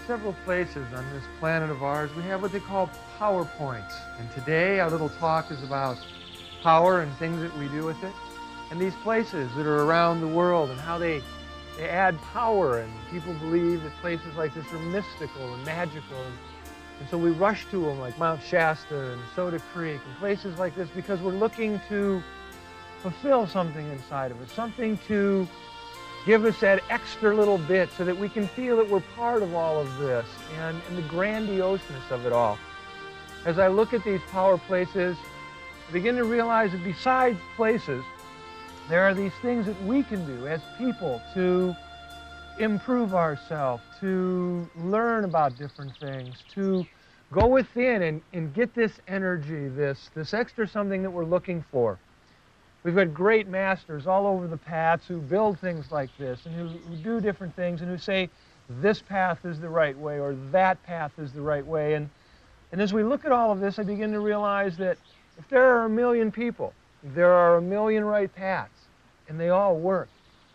several places on this planet of ours, we have what they call power points. And today our little talk is about power and things that we do with it. And these places that are around the world and how they add power, and people believe that places like this are mystical and magical. And so we rush to them, like Mount Shasta and Soda Creek and places like this, because we're looking to fulfill something inside of us, something to give us that extra little bit so that we can feel that we're part of all of this and the grandioseness of it all. As I look at these power places, I begin to realize that besides places, there are these things that we can do as people to improve ourselves, to learn about different things, to go within and get this energy, this extra something that we're looking for. We've got great masters all over the paths who build things like this and who do different things and who say this path is the right way or that path is the right way. And as we look at all of this, I begin to realize that if there are a million people, there are a million right paths, and they all work.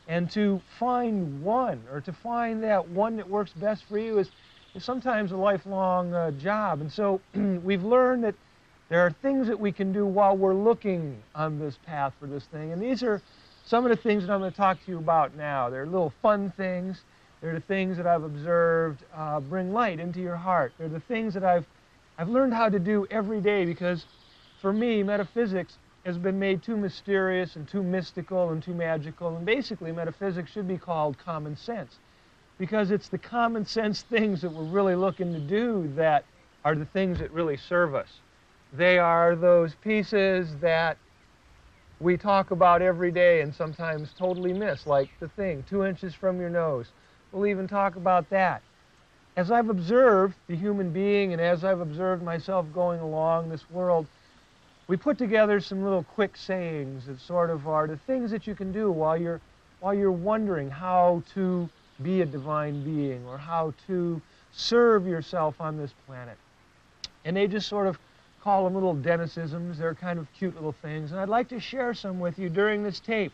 And to find one, or to find that one that works best for you is sometimes a lifelong job. And so we've learned that there are things that we can do while we're looking on this path for this thing. And these are some of the things that I'm going to talk to you about now. They're little fun things. They're the things that I've observed bring light into your heart. They're the things that I've learned how to do every day, because for me, metaphysics has been made too mysterious and too mystical and too magical. And basically, metaphysics should be called common sense, because it's the common sense things that we're really looking to do that are the things that really serve us. They are those pieces that we talk about every day and sometimes totally miss, like the thing 2 inches from your nose. We'll even talk about that. As I've observed the human being and as I've observed myself going along this world, we put together some little quick sayings that sort of are the things that you can do while you're wondering how to be a divine being or how to serve yourself on this planet. And they just sort of call them little dennicisms. They're kind of cute little things. And I'd like to share some with you during this tape.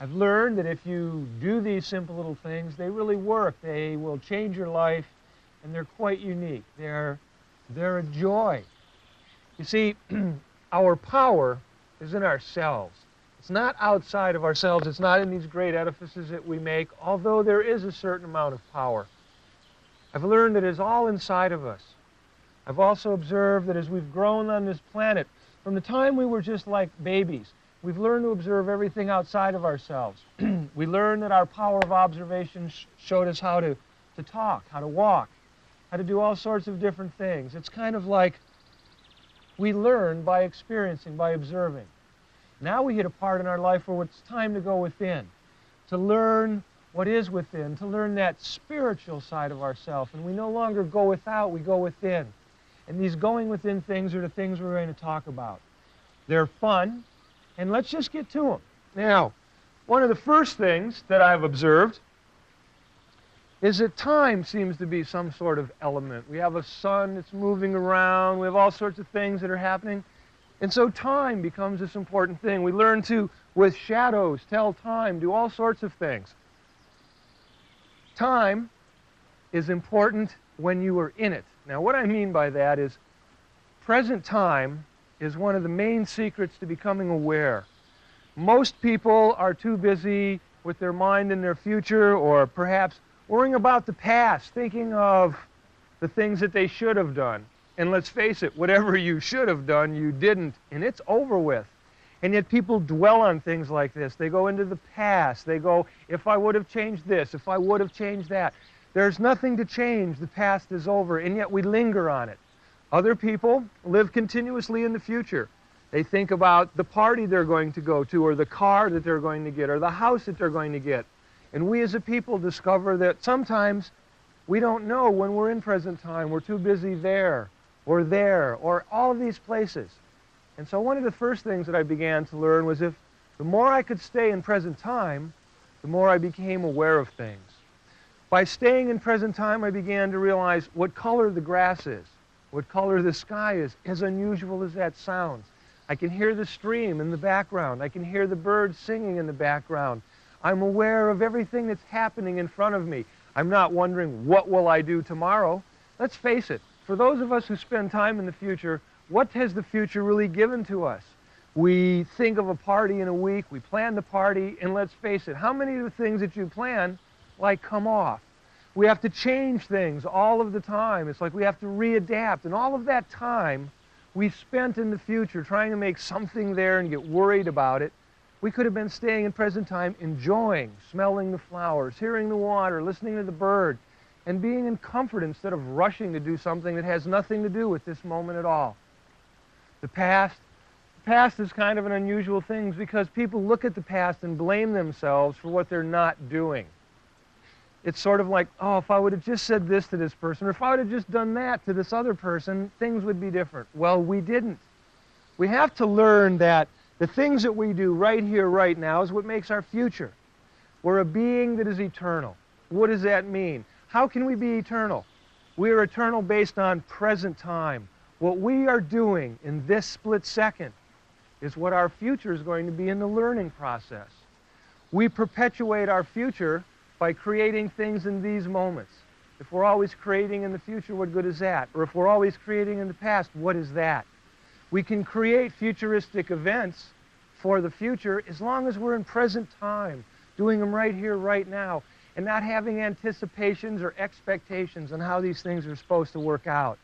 I've learned that if you do these simple little things, they really work. They will change your life, and they're quite unique. They're a joy. You see, our power is in ourselves. It's not outside of ourselves. It's not in these great edifices that we make, although there is a certain amount of power. I've learned that it's all inside of us. I've also observed that as we've grown on this planet, from the time we were just like babies, we've learned to observe everything outside of ourselves. We learned that our power of observation showed us how to talk, how to walk, how to do all sorts of different things. It's kind of like we learn by experiencing, by observing. Now we hit a part in our life where it's time to go within, to learn what is within, to learn that spiritual side of ourselves. And we no longer go without, we go within. And these going within things are the things we're going to talk about. They're fun, and let's just get to them. Now, one of the first things that I've observed is that time seems to be some sort of element. We have a sun that's moving around. We have all sorts of things that are happening. And so time becomes this important thing. We learn to, with shadows, tell time, do all sorts of things. Time is important when you are in it. Now, what I mean by that is present time is one of the main secrets to becoming aware. Most people are too busy with their mind in their future, or perhaps worrying about the past, thinking of the things that they should have done. And let's face it, whatever you should have done, you didn't, and it's over with. And yet people dwell on things like this. They go into the past. They go, if I would have changed this, if I would have changed that. There's nothing to change. The past is over, and yet we linger on it. Other people live continuously in the future. They think about the party they're going to go to, or the car that they're going to get, or the house that they're going to get. And we as a people discover that sometimes we don't know when we're in present time. We're too busy there, or all of these places. And so one of the first things that I began to learn was if the more I could stay in present time, the more I became aware of things. By staying in present time, I began to realize what color the grass is, what color the sky is, as unusual as that sounds. I can hear the stream in the background. I can hear the birds singing in the background. I'm aware of everything that's happening in front of me. I'm not wondering, what will I do tomorrow? Let's face it, for those of us who spend time in the future, what has the future really given to us? We think of a party in a week, we plan the party, and let's face it, how many of the things that you plan, come off? We have to change things all of the time. It's like we have to readapt, and all of that time we spent in the future trying to make something there and get worried about it, we could have been staying in present time, enjoying, smelling the flowers, hearing the water, listening to the bird, and being in comfort instead of rushing to do something that has nothing to do with this moment at all. The past is kind of an unusual thing because people look at the past and blame themselves for what they're not doing. It's sort of like, oh, if I would have just said this to this person, or if I would have just done that to this other person, things would be different. Well, we didn't. We have to learn that the things that we do right here, right now, is what makes our future. We're a being that is eternal. What does that mean? How can we be eternal? We are eternal based on present time. What we are doing in this split second is what our future is going to be in the learning process. We perpetuate our future by creating things in these moments. If we're always creating in the future, what good is that? Or if we're always creating in the past, what is that? We can create futuristic events for the future as long as we're in present time, doing them right here, right now, and not having anticipations or expectations on how these things are supposed to work out.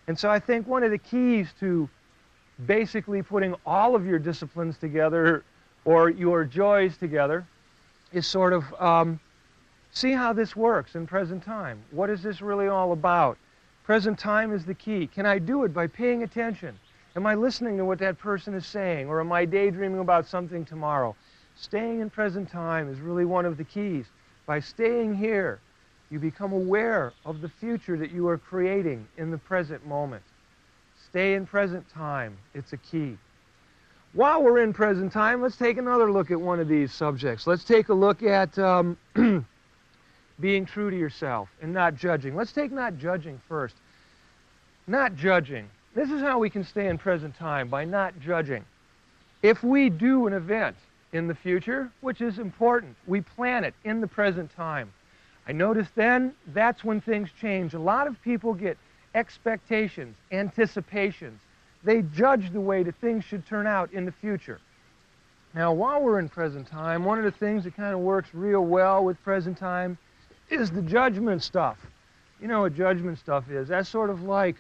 And so I think one of the keys to basically putting all of your disciplines together or your joys together is sort of see how this works in present time. What is this really all about? Present time is the key. Can I do it by paying attention? Am I listening to what that person is saying, or am I daydreaming about something tomorrow? Staying in present time is really one of the keys. By staying here, you become aware of the future that you are creating in the present moment. Stay in present time. It's a key. While we're in present time, let's take another look at one of these subjects. Let's take a look at being true to yourself and not judging. Let's take not judging first. Not judging. This is how we can stay in present time, by not judging. If we do an event in the future, which is important, we plan it in the present time. I notice then that's when things change. A lot of people get expectations, anticipations. They judge the way that things should turn out in the future. Now, while we're in present time, one of the things that kind of works real well with present time is the judgment stuff. You know what judgment stuff is? That's sort of like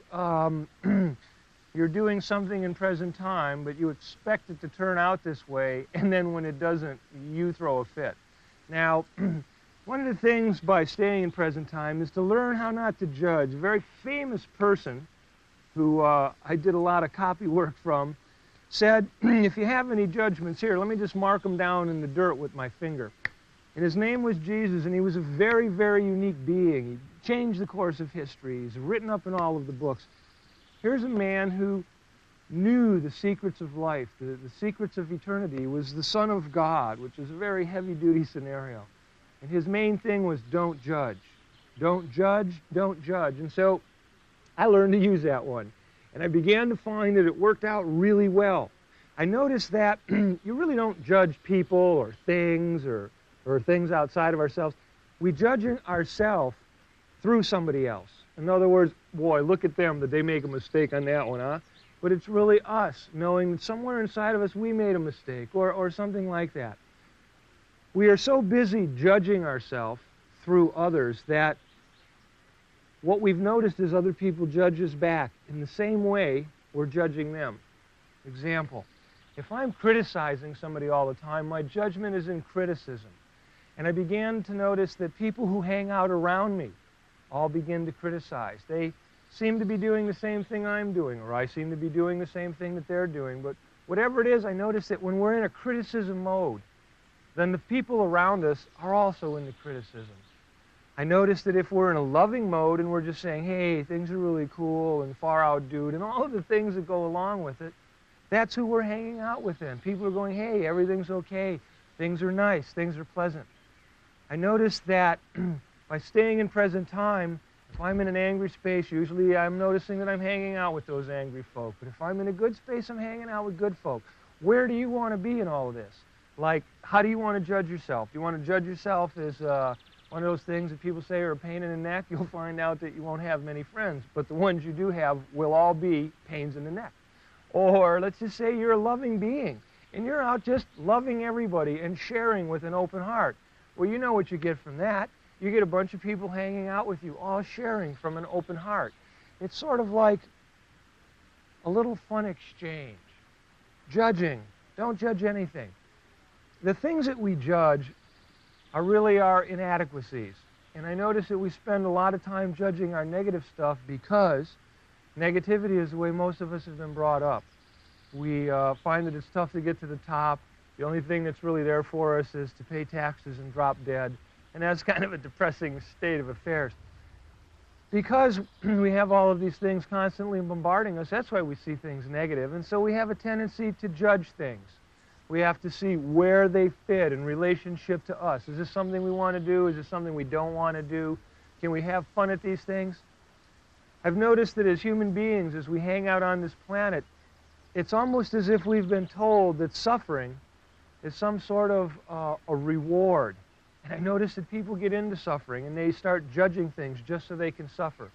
you're doing something in present time, but you expect it to turn out this way, and then when it doesn't, you throw a fit. Now, one of the things by staying in present time is to learn how not to judge. A very famous person who I did a lot of copy work from said, if you have any judgments here, let me just mark them down in the dirt with my finger. And his name was Jesus, and he was a very, very unique being. He changed the course of history. He's written up in all of the books. Here's a man who knew the secrets of life, the secrets of eternity. He was the Son of God, which is a very heavy-duty scenario. And his main thing was don't judge. Don't judge, don't judge. And so I learned to use that one. And I began to find that it worked out really well. I noticed that you really don't judge people or things or things outside of ourselves. We judge ourselves through somebody else. In other words, boy, look at them. Did they make a mistake on that one, huh? But it's really us, knowing that somewhere inside of us we made a mistake or something like that. We are so busy judging ourselves through others that what we've noticed is other people judge us back in the same way we're judging them. Example, if I'm criticizing somebody all the time, my judgment is in criticism. And I began to notice that people who hang out around me all begin to criticize. They seem to be doing the same thing I'm doing, or I seem to be doing the same thing that they're doing. But whatever it is, I notice that when we're in a criticism mode, then the people around us are also in the criticism. I notice that if we're in a loving mode and we're just saying, hey, things are really cool and far out dude, and all of the things that go along with it, that's who we're hanging out with then. People are going, hey, everything's okay, things are nice, things are pleasant. I notice that by staying in present time, if I'm in an angry space, usually I'm noticing that I'm hanging out with those angry folk. But if I'm in a good space, I'm hanging out with good folk. Where do you want to be in all of this? Like, how do you want to judge yourself? Do you want to judge yourself as, one of those things that people say are a pain in the neck, you'll find out that you won't have many friends, but the ones you do have will all be pains in the neck. Or let's just say you're a loving being, and you're out just loving everybody and sharing with an open heart. Well, you know what you get from that. You get a bunch of people hanging out with you, all sharing from an open heart. It's sort of like a little fun exchange. Judging. Don't judge anything. The things that we judge are really our inadequacies. And I notice that we spend a lot of time judging our negative stuff because negativity is the way most of us have been brought up. We find that it's tough to get to the top. The only thing that's really there for us is to pay taxes and drop dead. And that's kind of a depressing state of affairs. Because we have all of these things constantly bombarding us, that's why we see things negative. And so we have a tendency to judge things. We have to see where they fit in relationship to us. Is this something we want to do? Is this something we don't want to do? Can we have fun at these things? I've noticed that as human beings, as we hang out on this planet, it's almost as if we've been told that suffering is some sort of a reward. And I notice that people get into suffering and they start judging things just so they can suffer.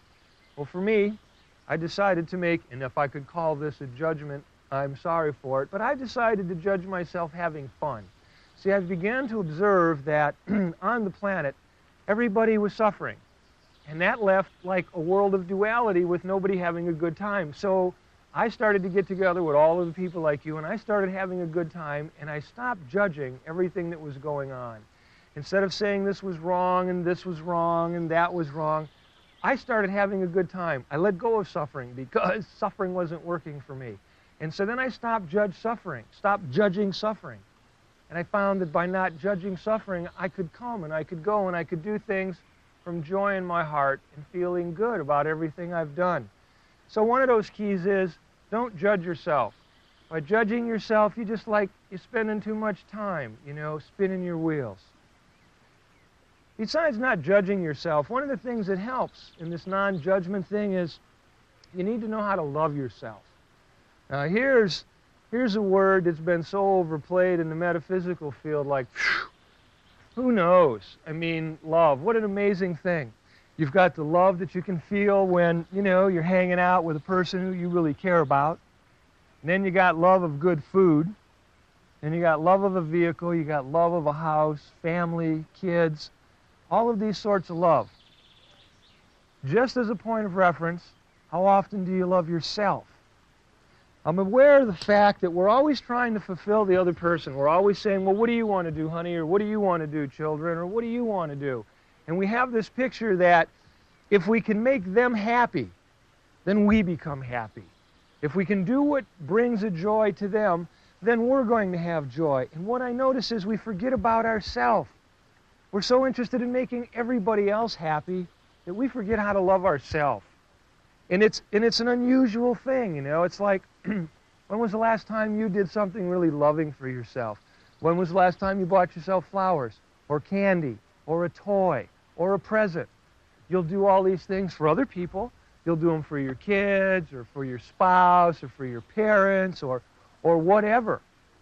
Well, for me, I decided to make, and if I could call this a judgment, I'm sorry for it, but I decided to judge myself having fun. See, I began to observe that on the planet, everybody was suffering. And that left like a world of duality with nobody having a good time. So I started to get together with all of the people like you, and I started having a good time, and I stopped judging everything that was going on. Instead of saying this was wrong and this was wrong and that was wrong, I started having a good time. I let go of suffering because suffering wasn't working for me. And so then I stopped judging suffering. And I found that by not judging suffering, I could come and I could go and I could do things from joy in my heart and feeling good about everything I've done. So one of those keys is don't judge yourself. By judging yourself, you're spending too much time, spinning your wheels. Besides not judging yourself, one of the things that helps in this non-judgment thing is you need to know how to love yourself. Now here's a word that's been so overplayed in the metaphysical field, like, who knows? I mean, love, what an amazing thing. You've got the love that you can feel when, you're hanging out with a person who you really care about. And then you got love of good food. Then you got love of a vehicle. You got love of a house, family, kids. All of these sorts of love. Just as a point of reference, how often do you love yourself? I'm aware of the fact that we're always trying to fulfill the other person. We're always saying, well, what do you want to do, honey? Or what do you want to do, children? Or what do you want to do? And we have this picture that if we can make them happy, then we become happy. If we can do what brings a joy to them, then we're going to have joy. And what I notice is we forget about ourselves. We're so interested in making everybody else happy that we forget how to love ourselves. And it's an unusual thing, It's like, when was the last time you did something really loving for yourself? When was the last time you bought yourself flowers or candy or a toy or a present? You'll do all these things for other people. You'll do them for your kids or for your spouse or for your parents or whatever.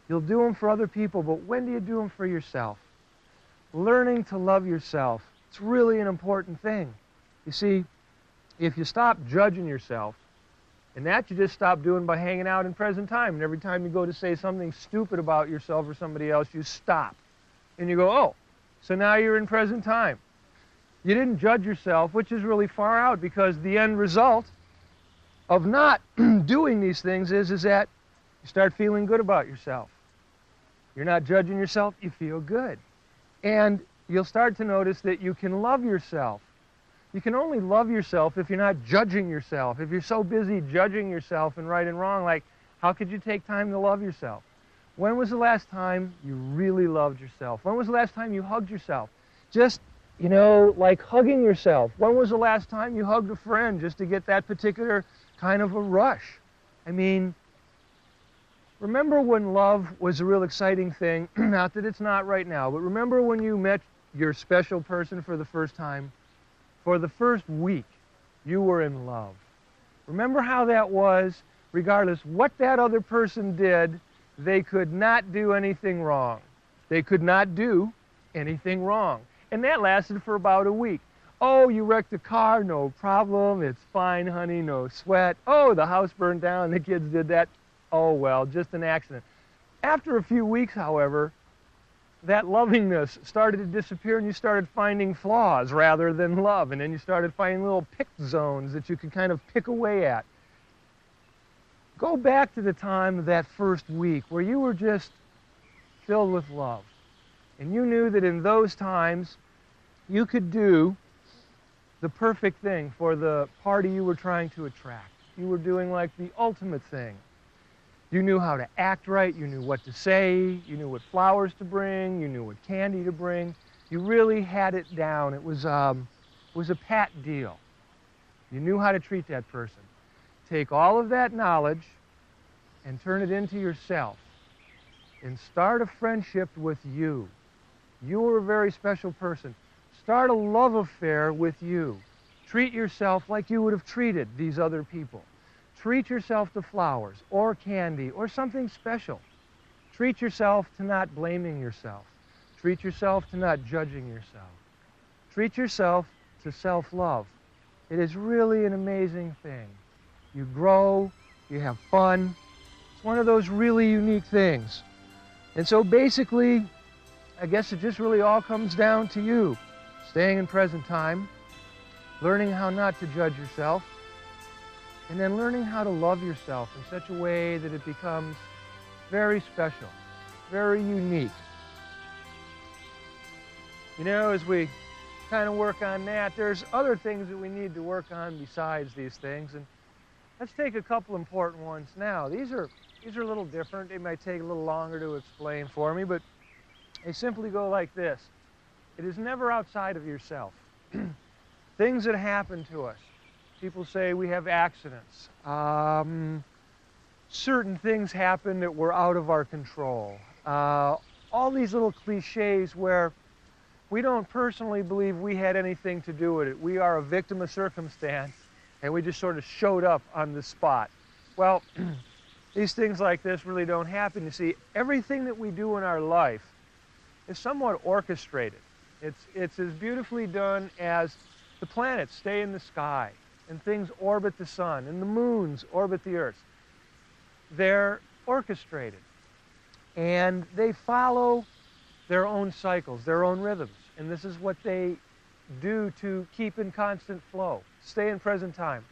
You'll do them for other people, but when do you do them for yourself? Learning to love yourself, it's really an important thing. You see, if you stop judging yourself, and that you just stop doing by hanging out in present time, and every time you go to say something stupid about yourself or somebody else, you stop. And you go, oh, so now you're in present time. You didn't judge yourself, which is really far out, because the end result of not doing these things is that you start feeling good about yourself. You're not judging yourself, you feel good. And you'll start to notice that you can love yourself. You can only love yourself if you're not judging yourself. If you're so busy judging yourself and right and wrong, like, how could you take time to love yourself? When was the last time you really loved yourself? When was the last time you hugged yourself? Just, like hugging yourself. When was the last time you hugged a friend just to get that particular kind of a rush? I mean, remember when love was a real exciting thing? Not that it's not right now, but remember when you met your special person for the first time? For the first week, you were in love. Remember how that was? Regardless what that other person did, they could not do anything wrong. They could not do anything wrong. And that lasted for about a week. Oh, you wrecked the car, no problem, it's fine, honey, no sweat. Oh, the house burned down, the kids did that. Oh, well, just an accident. After a few weeks, however, that lovingness started to disappear and you started finding flaws rather than love. And then you started finding little pick zones that you could kind of pick away at. Go back to the time of that first week where you were just filled with love. And you knew that in those times you could do the perfect thing for the party you were trying to attract. You were doing like the ultimate thing. You knew how to act right, you knew what to say, you knew what flowers to bring, you knew what candy to bring. You really had it down. It was a pat deal. You knew how to treat that person. Take all of that knowledge and turn it into yourself and start a friendship with you. You are a very special person. Start a love affair with you. Treat yourself like you would have treated these other people. Treat yourself to flowers or candy or something special. Treat yourself to not blaming yourself. Treat yourself to not judging yourself. Treat yourself to self-love. It is really an amazing thing. You grow, you have fun. It's one of those really unique things. And so basically, I guess it just really all comes down to you. Staying in present time, learning how not to judge yourself, and then learning how to love yourself in such a way that it becomes very special, very unique. You know, as we kind of work on that, there's other things that we need to work on besides these things, and let's take a couple important ones now. These are a little different. They might take a little longer to explain for me, but they simply go like this. It is never outside of yourself. Things that happen to us. People say we have accidents. Certain things happen that were out of our control. All these little cliches where we don't personally believe we had anything to do with it. We are a victim of circumstance, and we just sort of showed up on the spot. Well, these things like this really don't happen. You see, everything that we do in our life is somewhat orchestrated. It's as beautifully done as the planets stay in the sky, and things orbit the sun, and the moons orbit the earth. They're orchestrated, and they follow their own cycles, their own rhythms, and this is what they do to keep in constant flow, stay in present time.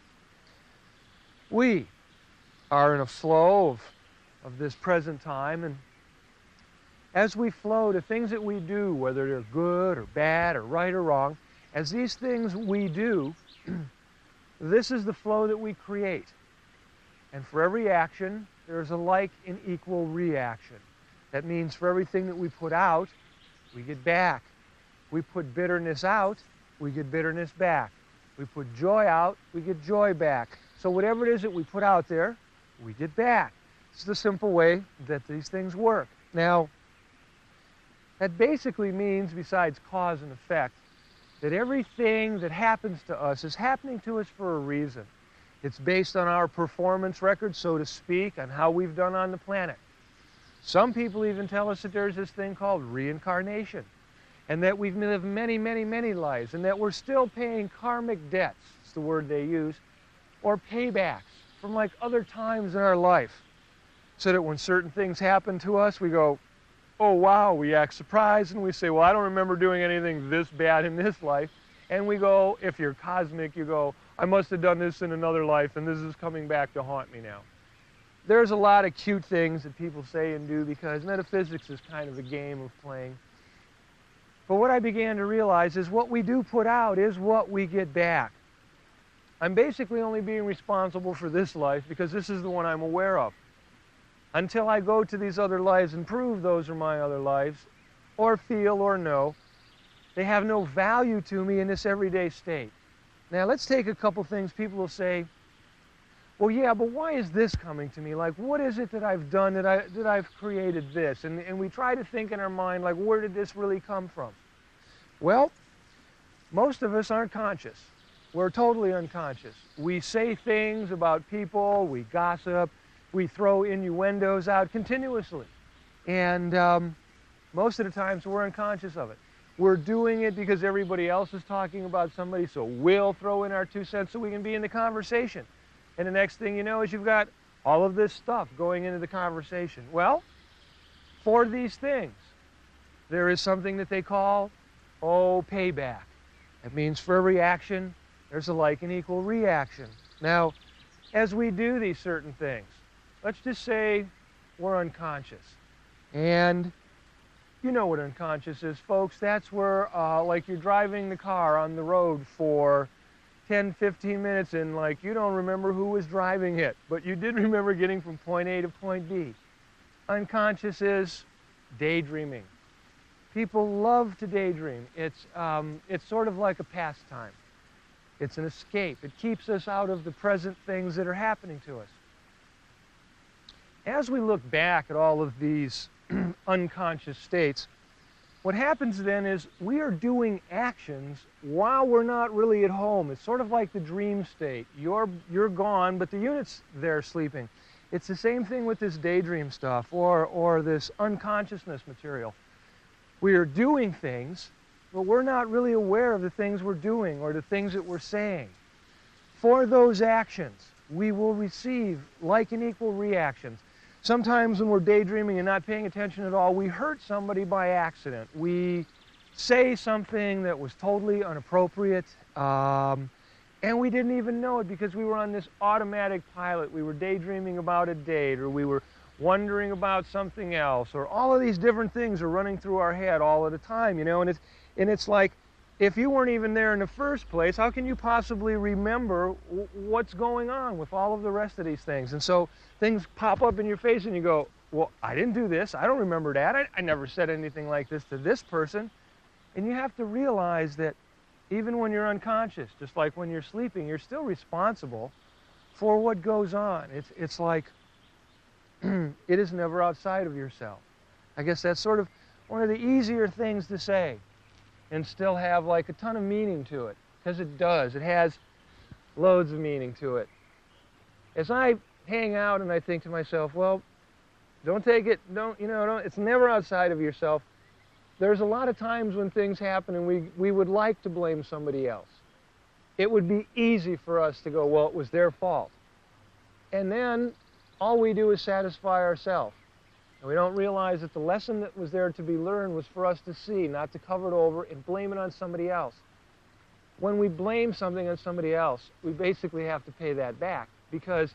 We are in a flow of this present time, and as we flow to things that we do, whether they're good or bad or right or wrong, as these things we do, this is the flow that we create. And for every action, there's a like and equal reaction. That means for everything that we put out, we get back. We put bitterness out, we get bitterness back. We put joy out, we get joy back. So whatever it is that we put out there, we get back. It's the simple way that these things work. Now, that basically means, besides cause and effect, that everything that happens to us is happening to us for a reason. It's based on our performance record, so to speak, on how we've done on the planet. Some people even tell us that there's this thing called reincarnation, and that we've lived many, many, many lives, and that we're still paying karmic debts, it's the word they use, or paybacks from like other times in our life. So that when certain things happen to us, we go, oh wow, we act surprised, and we say, well, I don't remember doing anything this bad in this life. And we go, if you're cosmic, you go, I must have done this in another life, and this is coming back to haunt me now. There's a lot of cute things that people say and do because metaphysics is kind of a game of playing. But what I began to realize is what we do put out is what we get back. I'm basically only being responsible for this life because this is the one I'm aware of. Until I go to these other lives and prove those are my other lives, or feel or know, they have no value to me in this everyday state. Now let's take a couple things. People will say, well, yeah, but why is this coming to me? Like, what is it that I've done that I've created this? And we try to think in our mind, like, where did this really come from? Well, most of us aren't conscious. We're totally unconscious. We say things about people, we gossip, we throw innuendos out continuously. And most of the times we're unconscious of it. We're doing it because everybody else is talking about somebody, so we'll throw in our 2 cents so we can be in the conversation. And the next thing you know is you've got all of this stuff going into the conversation. Well, for these things, there is something that they call, payback. That means for every action, there's a like and equal reaction. Now, as we do these certain things, let's just say we're unconscious. And you know what unconscious is, folks. That's where, like, you're driving the car on the road for 10, 15 minutes and, like, you don't remember who was driving it, but you did remember getting from point A to point B. Unconscious is daydreaming. People love to daydream. It's sort of like a pastime. It's an escape. It keeps us out of the present things that are happening to us. As we look back at all of these unconscious states, what happens then is we are doing actions while we're not really at home. It's sort of like the dream state. You're gone, but the unit's there sleeping. It's the same thing with this daydream stuff or this unconsciousness material. We are doing things, but we're not really aware of the things we're doing or the things that we're saying. For those actions, we will receive like and equal reactions. Sometimes when we're daydreaming and not paying attention at all, we hurt somebody by accident. We say something that was totally inappropriate, and we didn't even know it because we were on this automatic pilot. We were daydreaming about a date, or we were wondering about something else, or all of these different things are running through our head all at a time, you know, and it's like, if you weren't even there in the first place, how can you possibly remember what's going on with all of the rest of these things? And so things pop up in your face and you go, well, I didn't do this. I don't remember that. I never said anything like this to this person. And you have to realize that even when you're unconscious, just like when you're sleeping, you're still responsible for what goes on. It's like it is never outside of yourself. I guess that's sort of one of the easier things to say and still have like a ton of meaning to it, because it does. It has loads of meaning to it. As I hang out and I think to myself, well, it's never outside of yourself. There's a lot of times when things happen and we would like to blame somebody else. It would be easy for us to go, well, it was their fault. And then all we do is satisfy ourselves. And we don't realize that the lesson that was there to be learned was for us to see, not to cover it over and blame it on somebody else. When we blame something on somebody else, we basically have to pay that back, because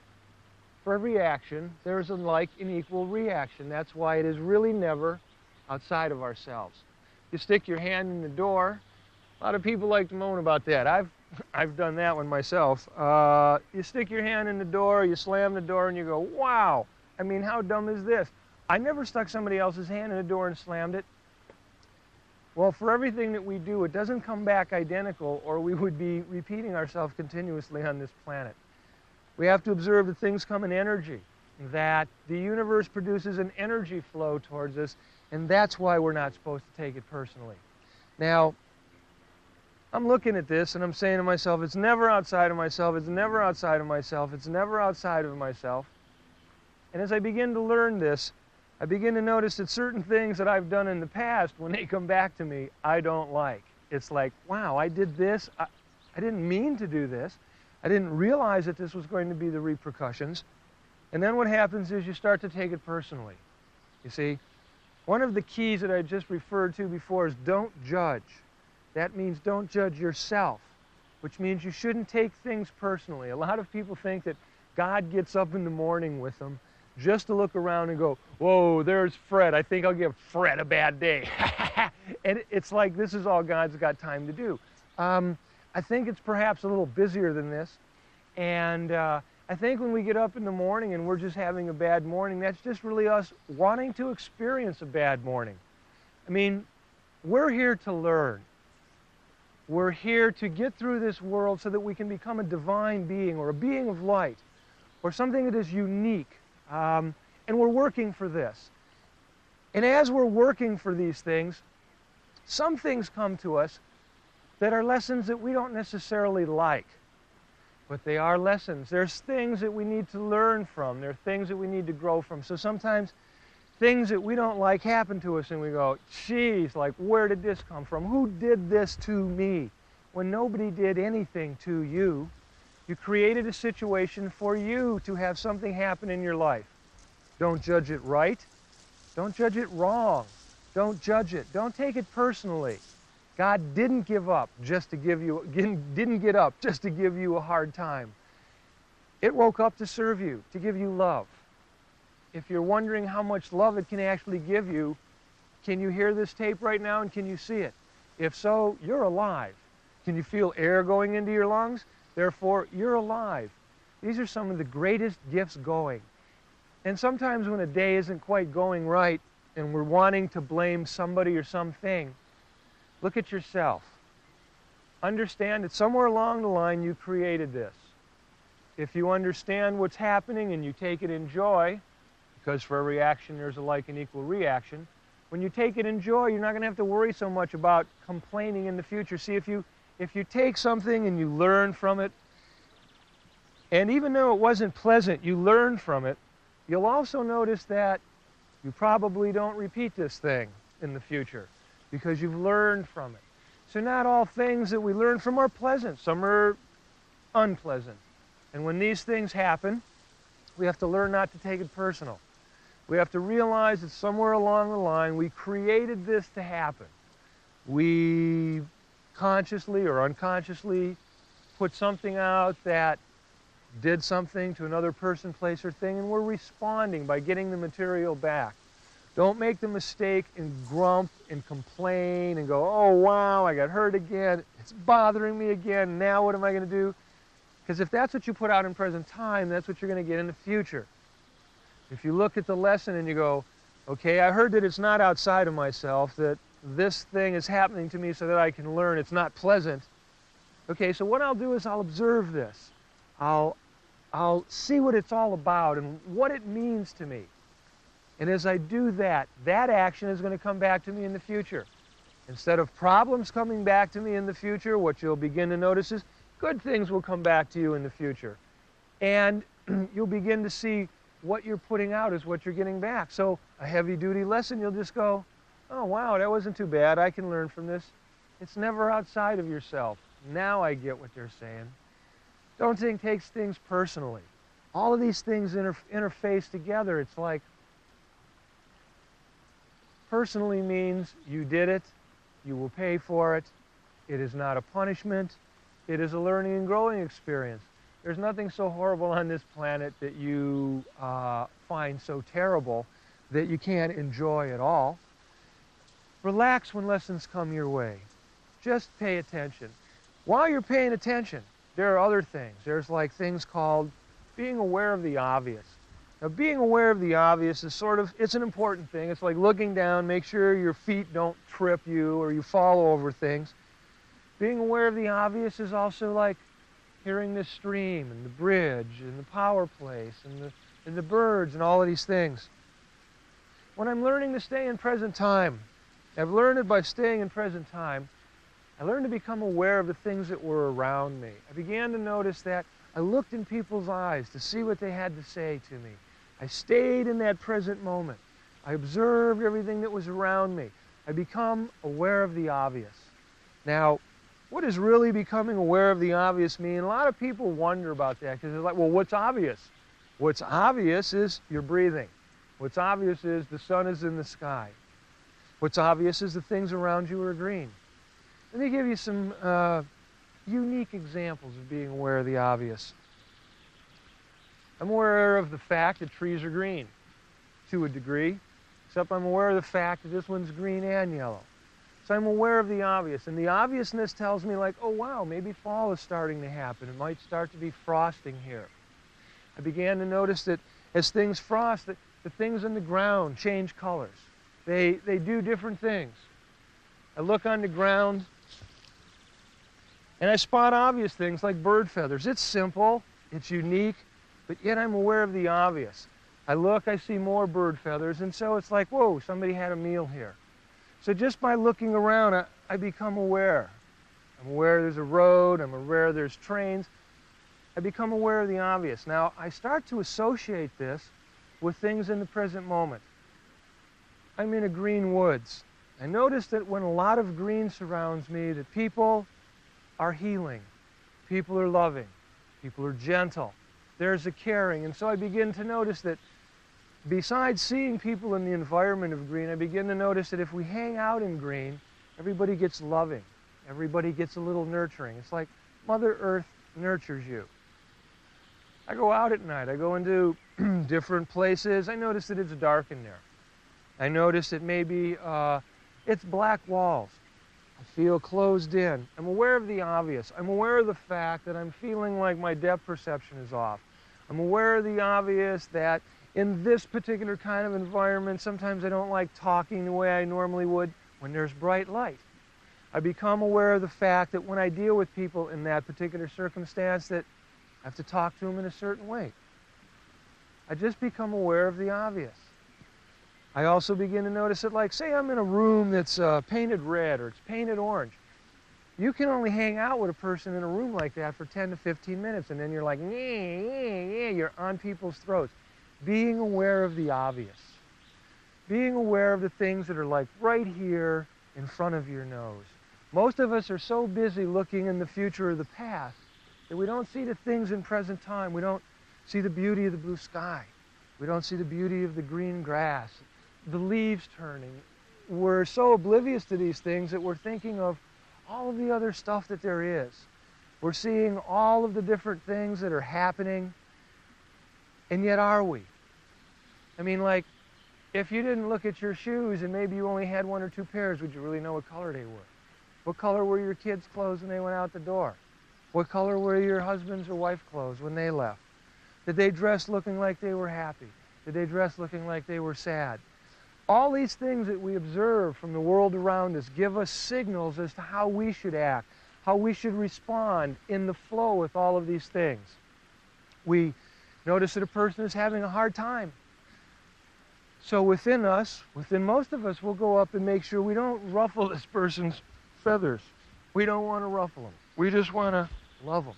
for every action, there's a like and equal reaction. That's why it is really never outside of ourselves. You stick your hand in the door. A lot of people like to moan about that. I've done that one myself. You stick your hand in the door, you slam the door, and you go, wow, I mean, how dumb is this? I never stuck somebody else's hand in the door and slammed it. Well, for everything that we do, it doesn't come back identical, or we would be repeating ourselves continuously on this planet. We have to observe that things come in energy, that the universe produces an energy flow towards us, and that's why we're not supposed to take it personally. Now, I'm looking at this and I'm saying to myself, it's never outside of myself, it's never outside of myself, it's never outside of myself. And as I begin to learn this, I begin to notice that certain things that I've done in the past, when they come back to me, I don't like. It's like, wow, I did this. I didn't mean to do this. I didn't realize that this was going to be the repercussions. And then what happens is you start to take it personally. You see, one of the keys that I just referred to before is don't judge. That means don't judge yourself, which means you shouldn't take things personally. A lot of people think that God gets up in the morning with them just to look around and go, whoa, there's Fred. I think I'll give Fred a bad day. And it's like this is all God's got time to do. I think it's perhaps a little busier than this. And I think when we get up in the morning and we're just having a bad morning, that's just really us wanting to experience a bad morning. I mean, we're here to learn. We're here to get through this world so that we can become a divine being or a being of light or something that is unique. And we're working for this. And as we're working for these things, some things come to us that are lessons that we don't necessarily like, but they are lessons. There's things that we need to learn from. There are things that we need to grow from. So sometimes things that we don't like happen to us and we go, geez, like where did this come from? Who did this to me? When nobody did anything to you, you created a situation for you to have something happen in your life. Don't judge it right. Don't judge it wrong. Don't judge it. Don't take it personally. God didn't give up just to give you, didn't get up just to give you a hard time. It woke up to serve you, to give you love. If you're wondering how much love it can actually give you, can you hear this tape right now and can you see it? If so, you're alive. Can you feel air going into your lungs? Therefore, you're alive. These are some of the greatest gifts going. And sometimes when a day isn't quite going right and we're wanting to blame somebody or something, look at yourself. Understand that somewhere along the line you created this. If you understand what's happening and you take it in joy, because for every action there's a like and equal reaction, when you take it in joy, you're not going to have to worry so much about complaining in the future. See, if you take something and you learn from it, and even though it wasn't pleasant, you learn from it, you'll also notice that you probably don't repeat this thing in the future because you've learned from it. So not all things that we learn from are pleasant. Some are unpleasant. And when these things happen, we have to learn not to take it personal. We have to realize that somewhere along the line we created this to happen. We consciously or unconsciously put something out that did something to another person, place, or thing, and we're responding by getting the material back. Don't make the mistake and grump and complain and go, oh wow, I got hurt again, it's bothering me again, now what am I going to do? Because if that's what you put out in present time, that's what you're going to get in the future. If you look at the lesson and you go, okay, I heard that it's not outside of myself, that this thing is happening to me so that I can learn it's not pleasant. Okay, so what I'll do is I'll observe this. I'll see what it's all about and what it means to me. And as I do that, that action is going to come back to me in the future. Instead of problems coming back to me in the future, what you'll begin to notice is good things will come back to you in the future. And you'll begin to see what you're putting out is what you're getting back. So a heavy-duty lesson, you'll just go, oh, wow, that wasn't too bad. I can learn from this. It's never outside of yourself. Now I get what they're saying. Don't take things personally. All of these things interface together. It's like personally means you did it, you will pay for it. It is not a punishment. It is a learning and growing experience. There's nothing so horrible on this planet that you find so terrible that you can't enjoy at all. Relax when lessons come your way. Just pay attention. While you're paying attention, there are other things. There's like things called being aware of the obvious. Now, being aware of the obvious is it's an important thing. It's like looking down, make sure your feet don't trip you or you fall over things. Being aware of the obvious is also like hearing the stream and the bridge and the power place and the birds and all of these things. When I'm learning to stay in present time, I've learned it by staying in present time, I learned to become aware of the things that were around me. I began to notice that I looked in people's eyes to see what they had to say to me. I stayed in that present moment. I observed everything that was around me. I become aware of the obvious. Now, what does really becoming aware of the obvious mean? A lot of people wonder about that because they're like, well, what's obvious? What's obvious is you're breathing. What's obvious is the sun is in the sky. What's obvious is the things around you are green. Let me give you some unique examples of being aware of the obvious. I'm aware of the fact that trees are green to a degree, except I'm aware of the fact that this one's green and yellow. So I'm aware of the obvious, and the obviousness tells me like, oh wow, maybe fall is starting to happen. It might start to be frosting here. I began to notice that as things frost, the things on the ground change colors. They do different things. I look on the ground and I spot obvious things like bird feathers. It's simple, it's unique, but yet I'm aware of the obvious. I look, I see more bird feathers, and so it's like, whoa, somebody had a meal here. So just by looking around, I become aware. I'm aware there's a road, I'm aware there's trains. I become aware of the obvious. Now, I start to associate this with things in the present moment. I'm in a green woods. I notice that when a lot of green surrounds me, that people are healing, people are loving, people are gentle, there's a caring. And so I begin to notice that besides seeing people in the environment of green, I begin to notice that if we hang out in green, everybody gets loving, everybody gets a little nurturing. It's like Mother Earth nurtures you. I go out at night, I go into different places, I notice that it's dark in there. I notice that maybe it's black walls. I feel closed in. I'm aware of the obvious. I'm aware of the fact that I'm feeling like my depth perception is off. I'm aware of the obvious that in this particular kind of environment, sometimes I don't like talking the way I normally would when there's bright light. I become aware of the fact that when I deal with people in that particular circumstance, that I have to talk to them in a certain way. I just become aware of the obvious. I also begin to notice that, like, say I'm in a room that's painted red or it's painted orange. You can only hang out with a person in a room like that for 10 to 15 minutes, and then you're like, you're on people's throats. Being aware of the obvious. Being aware of the things that are like right here in front of your nose. Most of us are so busy looking in the future or the past that we don't see the things in present time. We don't see the beauty of the blue sky. We don't see the beauty of the green grass, the leaves turning. We're so oblivious to these things that we're thinking of all of the other stuff that there is. We're seeing all of the different things that are happening, and yet are we? I mean, like, if you didn't look at your shoes and maybe you only had one or two pairs, would you really know what color they were? What color were your kids' clothes when they went out the door? What color were your husband's or wife's clothes when they left? Did they dress looking like they were happy? Did they dress looking like they were sad? All these things that we observe from the world around us give us signals as to how we should act, how we should respond in the flow with all of these things. We notice that a person is having a hard time. So within us, within most of us, we'll go up and make sure we don't ruffle this person's feathers. We don't want to ruffle them. We just want to love them.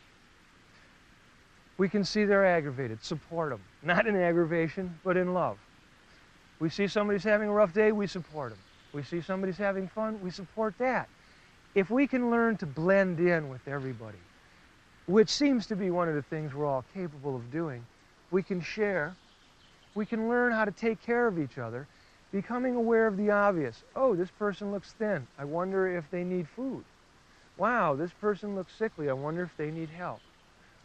We can see they're aggravated, support them. Not in aggravation, but in love. We see somebody's having a rough day, we support them. We see somebody's having fun, we support that. If we can learn to blend in with everybody, which seems to be one of the things we're all capable of doing, we can share, we can learn how to take care of each other, becoming aware of the obvious. Oh, this person looks thin. I wonder if they need food. Wow, this person looks sickly. I wonder if they need help.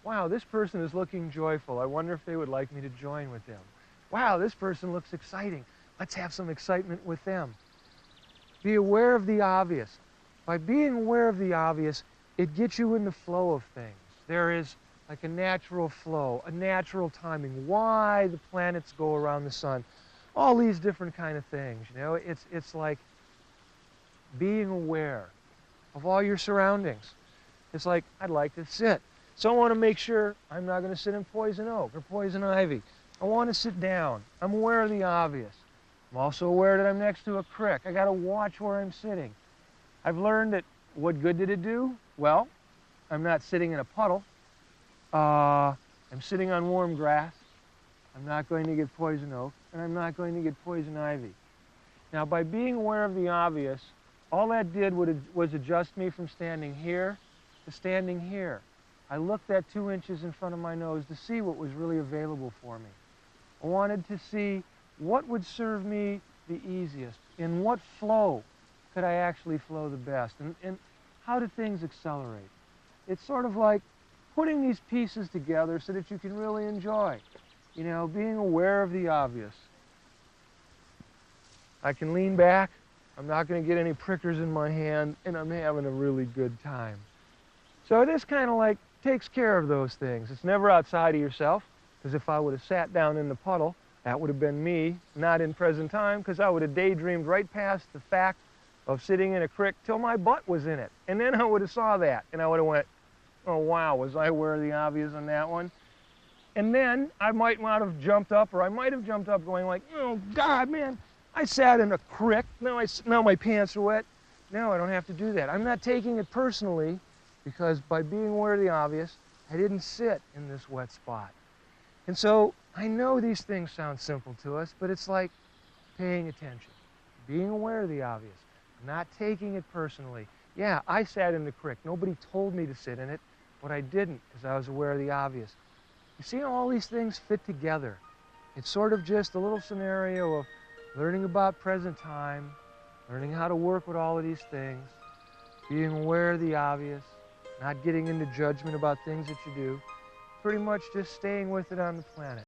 Wow, this person is looking joyful. I wonder if they would like me to join with them. Wow, this person looks exciting. Let's have some excitement with them. Be aware of the obvious. By being aware of the obvious, it gets you in the flow of things. There is like a natural flow, a natural timing, why the planets go around the sun, all these different kind of things. You know, it's like being aware of all your surroundings. It's like, I'd like to sit. So I want to make sure I'm not going to sit in poison oak or poison ivy. I want to sit down. I'm aware of the obvious. I'm also aware that I'm next to a creek. I got to watch where I'm sitting. I've learned that what good did it do? Well, I'm not sitting in a puddle. I'm sitting on warm grass. I'm not going to get poison oak, and I'm not going to get poison ivy. Now, by being aware of the obvious, all that did was adjust me from standing here to standing here. I looked at 2 inches in front of my nose to see what was really available for me. I wanted to see what would serve me the easiest, in what flow could I actually flow the best, and how do things accelerate. It's sort of like putting these pieces together so that you can really enjoy, you know, being aware of the obvious. I can lean back, I'm not going to get any prickers in my hand, and I'm having a really good time. So this kind of like takes care of those things. It's never outside of yourself, because if I would have sat down in the puddle, that would have been me, not in present time, because I would have daydreamed right past the fact of sitting in a creek till my butt was in it. And then I would have saw that, and I would have went, oh wow, was I aware of the obvious on that one? And then I might not have jumped up, or I might have jumped up going like, oh God, man, I sat in a creek, now my pants are wet. No, I don't have to do that. I'm not taking it personally, because by being aware of the obvious, I didn't sit in this wet spot. And so I know these things sound simple to us, but it's like paying attention. being aware of the obvious, not taking it personally. Yeah, I sat in the creek. Nobody told me to sit in it, but I didn't because I was aware of the obvious. You see how all these things fit together? It's sort of just a little scenario of learning about present time, learning how to work with all of these things, being aware of the obvious, not getting into judgment about things that you do, pretty much just staying with it on the planet.